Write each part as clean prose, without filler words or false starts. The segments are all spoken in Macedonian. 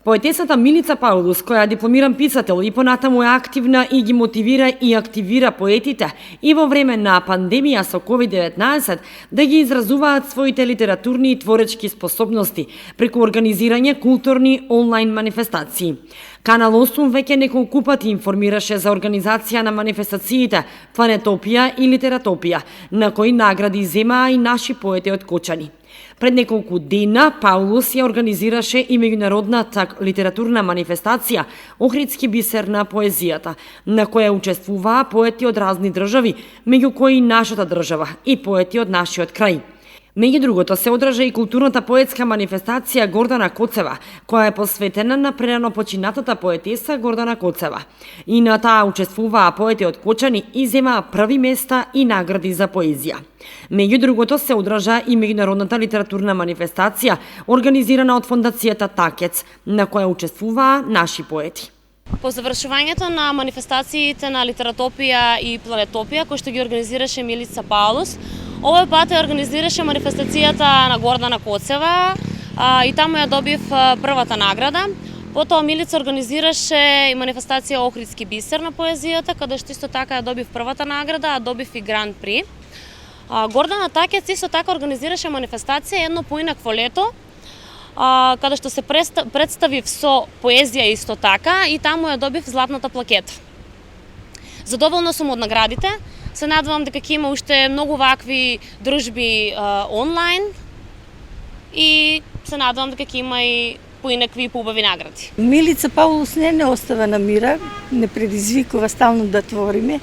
Поетесата Милица Паулус, која е дипломиран писател и понатаму е активна и ги мотивира и активира поетите и во време на пандемија со COVID-19 да ги изразуваат своите литературни и творечки способности преку организирање културни онлайн манифестации. Канал 8 веќе неколку пати информираше за организација на манифестациите Планетопија и Литератопија, на кои награди земаа и наши поети од Кочани. Пред неколку дена Паулус ја организираше и меѓународната литературна манифестација Охридски бисер на поезијата, на која учествуваа поети од разни држави, меѓу кои нашата држава и поети од нашиот крај. Меѓу другото се одржа и културната поетска манифестација Гордана Коцева, која е посветена на прерано починатата поетеса Гордана Коцева. И на таа учествуваа поети од Кочани и земаа први места и награди за поезија. Меѓу другото се одржа и меѓународната литературна манифестација организирана од фондацијата Такец, на која учествуваа наши поети. По завршувањето на манифестациите на Литератопија и Планетопија, кои што ги организираше Милица Паулус, овој пат ја организираше манифестацијата на Гордана Коцева и таму ја добив првата награда. Потоа Милица организираше и манифестација Охридски бисер на поезијата, каде што исто така ја добив првата награда, а добив и Гран При. Гордана Такец исто така организираше манифестација едно поинакво лето, каде што се представив со поезија исто така и таму ја добив златната плакета. Задоволна сум од наградите. Се надевам дека ќе има уште многу вакви дружби онлайн и се надевам дека ќе има и поинакви поубави награди. Милица Паулус не остава на мира, не предизвикува стално да твориме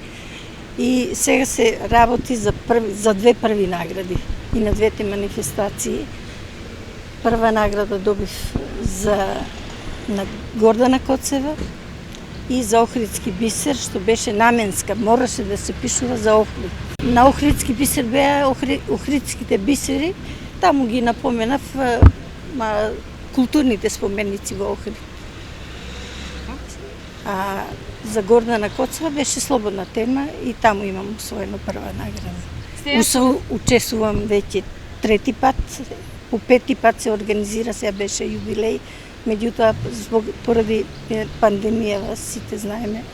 и сега се работи за две први награди и на двете манифестации. Прва награда добив на Гордана Коцева и за Охридски бисер, што беше наменска, мораше да се пишува за Охрид. На Охридски бисер беа Охридските бисери, таму ги напоменав културните споменици во Охрид. А за Гордана Коцева беше слободна тема и таму имам усвоено прва награда. Учествувам веќе трети пат, по пети пат се организира, сега беше јубилеј. Меѓутоа, поради пандемија, сите знаеме,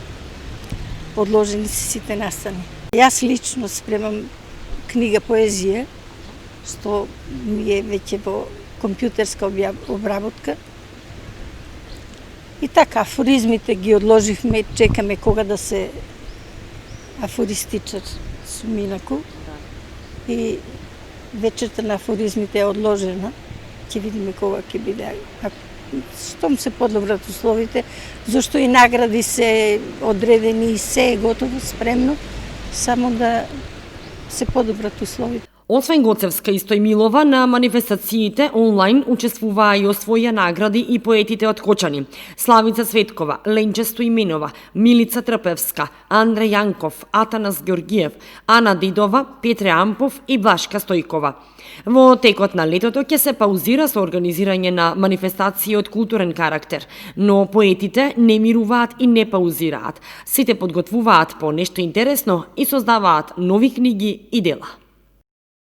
одложени се сите настани. Јас лично спремам книга поезија, што ми е веќе во компјутерска обработка. И така, афоризмите ги одложивме, чекаме кога да се афористичар со Минаку. И вечерта на афоризмите е одложена. Ќе видиме кога ќе биде. Штом се подобрат условите, зашто и награди се одредени и се е готово, спремно, само да се подобрат условите. Освен Гоцевска и Стојмилова, на манифестациите онлайн учествуваа и освоија награди и поетите од Кочани: Славица Светкова, Ленче Стоименова, Милица Трпевска, Андре Јанков, Атанас Георгиев, Ана Дидова, Петре Ампов и Блашка Стојкова. Во текот на летото ќе се паузира со организирање на манифестации од културен карактер, но поетите не мируваат и не паузираат. Сите подготвуваат по нешто интересно и создаваат нови книги и дела.